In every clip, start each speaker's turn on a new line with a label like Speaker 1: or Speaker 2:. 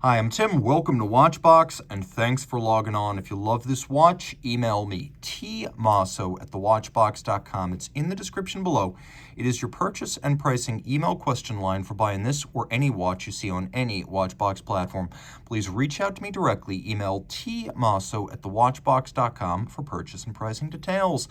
Speaker 1: Hi, I'm Tim. Welcome to Watchbox, and thanks for logging on. If you love this watch, email me, tmosso@thewatchbox.com. It's in the description below. It is your purchase and pricing email question line for buying this or any watch you see on any Watchbox platform. Please reach out to me directly. Email tmosso@thewatchbox.com for purchase and pricing details.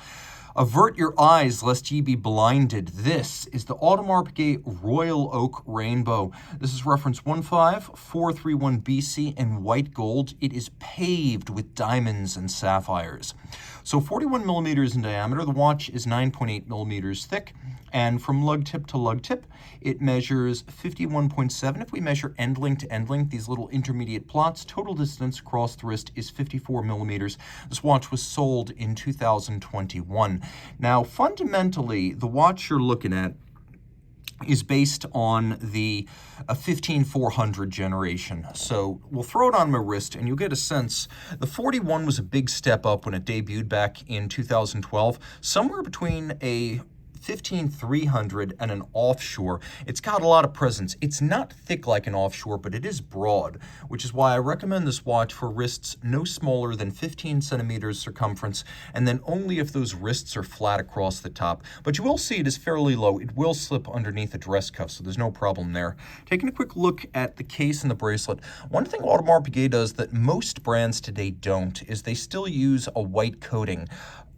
Speaker 1: Avert your eyes lest ye be blinded. This is the Audemars Piguet Royal Oak Rainbow. This is reference 15413BC in white gold. It is paved with diamonds and sapphires. So 41 millimeters in diameter. The watch is 9.8 millimeters thick. And from lug tip to lug tip, it measures 51.7. If we measure end link to end link, these little intermediate plots, total distance across the wrist is 54 millimeters. This watch was sold in 2021. Now, fundamentally, the watch you're looking at is based on the 15400 generation. So we'll throw it on my wrist and you'll get a sense. The 41 was a big step up when it debuted back in 2012, somewhere between a 15300 and an offshore. It's got a lot of presence. It's not thick like an offshore, but it is broad, which is why I recommend this watch for wrists no smaller than 15 centimeters circumference, and then only if those wrists are flat across the top. But you will see it is fairly low. It will slip underneath a dress cuff, so there's no problem there. Taking a quick look at the case and the bracelet, one thing Audemars Piguet does that most brands today don't is they still use a white coating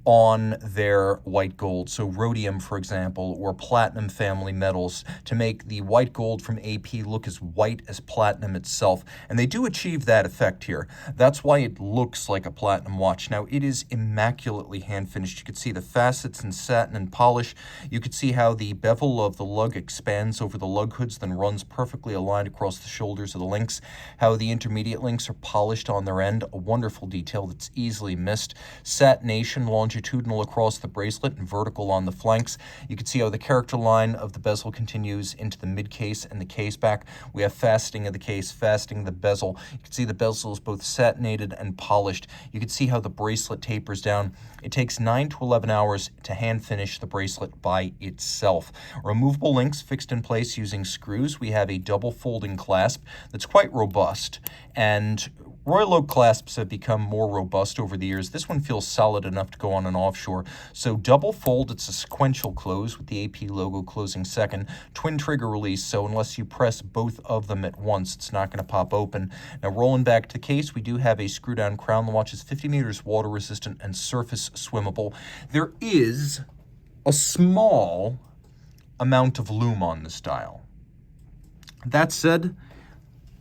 Speaker 1: on their white gold. So rhodium, for example, or platinum family metals to make the white gold from AP look as white as platinum itself. And they do achieve that effect here. That's why it looks like a platinum watch. Now, it is immaculately hand finished. You can see the facets in satin and polish. You can see how the bevel of the lug expands over the lug hoods, then runs perfectly aligned across the shoulders of the links. How the intermediate links are polished on their end, a wonderful detail that's easily missed. Satination, longitudinal across the bracelet and vertical on the flanks. You can see how the character line of the bezel continues into the mid case and the case back. We have faceting of the case, faceting of the bezel. You can see the bezel is both satinated and polished. You can see how the bracelet tapers down. It takes 9 to 11 hours to hand finish the bracelet by itself. Removable links fixed in place using screws. We have a double folding clasp that's quite robust, and Royal Oak clasps have become more robust over the years. This one feels solid enough to go on an offshore. So double fold, it's a sequential close with the AP logo closing second. Twin trigger release, so unless you press both of them at once, it's not going to pop open. Now rolling back to the case, we do have a screw down crown. The watch is 50 meters water resistant and surface swimmable. There is a small amount of lume on this dial. That said,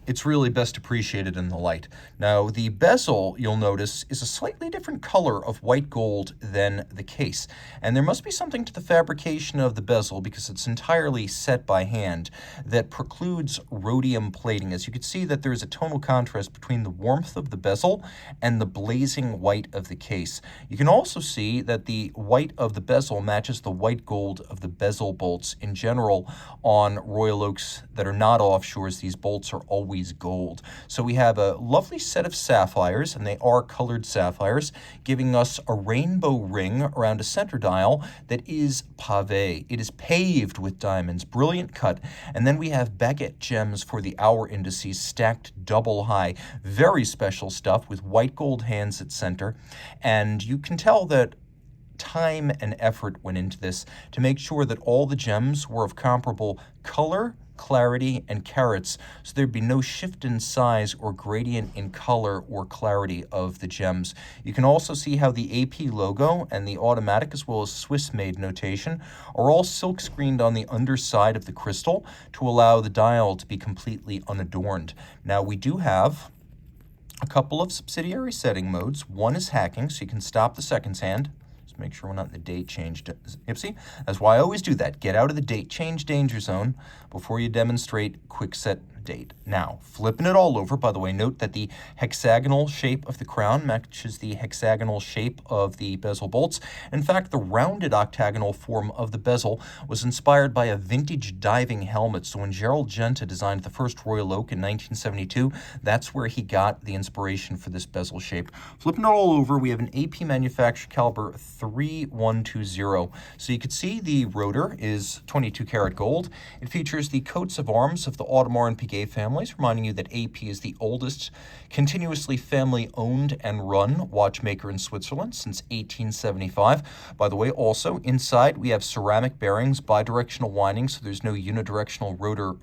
Speaker 1: it's really best appreciated in the light. Now, the bezel, you'll notice, is a slightly different color of white gold than the case. And there must be something to the fabrication of the bezel, because it's entirely set by hand, that precludes rhodium plating. As you can see that there's a tonal contrast between the warmth of the bezel and the blazing white of the case. You can also see that the white of the bezel matches the white gold of the bezel bolts. In general, on Royal Oaks that are not offshores, these bolts are always gold. So we have a lovely set of sapphires, and they are colored sapphires, giving us a rainbow ring around a center dial that is pavé. It is paved with diamonds, brilliant cut, and then we have baguette gems for the hour indices stacked double high. Very special stuff with white gold hands at center, and you can tell that time and effort went into this to make sure that all the gems were of comparable color, clarity, and carats, so there'd be no shift in size or gradient in color or clarity of the gems. You can also see how the AP logo and the automatic, as well as Swiss-made notation, are all silk screened on the underside of the crystal to allow the dial to be completely unadorned. Now, we do have a couple of subsidiary setting modes. One is hacking, so you can stop the seconds hand. Make sure we're not in the date change. Ipsy. That's why I always do that. Get out of the date change danger zone before you demonstrate quick set date. Now, flipping it all over, by the way, note that the hexagonal shape of the crown matches the hexagonal shape of the bezel bolts. In fact, the rounded octagonal form of the bezel was inspired by a vintage diving helmet. So when Gerald Genta designed the first Royal Oak in 1972, that's where he got the inspiration for this bezel shape. Flipping it all over, we have an AP manufacturer caliber 3120. So you can see the rotor is 22 karat gold. It features the coats of arms of the Audemars Piguet Piguet families, reminding you that AP is the oldest continuously family-owned and run watchmaker in Switzerland since 1875. By the way, also inside we have ceramic bearings, bidirectional winding, so there's no unidirectional rotor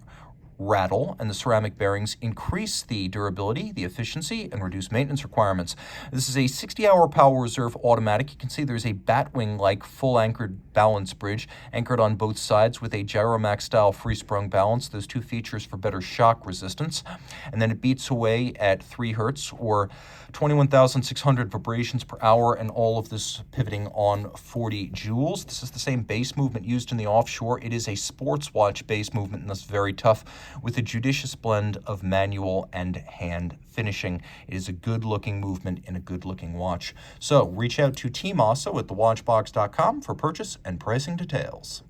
Speaker 1: rattle, and the ceramic bearings increase the durability, the efficiency, and reduce maintenance requirements. This is a 60-hour power reserve automatic. You can see there's a batwing-like full anchored balance bridge anchored on both sides with a Gyromax-style free-sprung balance. Those two features for better shock resistance. And then it beats away at 3 hertz or 21,600 vibrations per hour, and all of this pivoting on 40 joules. This is the same base movement used in the offshore. It is a sports watch base movement, and that's very tough, with a judicious blend of manual and hand finishing. It is a good-looking movement in a good-looking watch. So reach out to Team Mosso at thewatchbox.com for purchase and pricing details.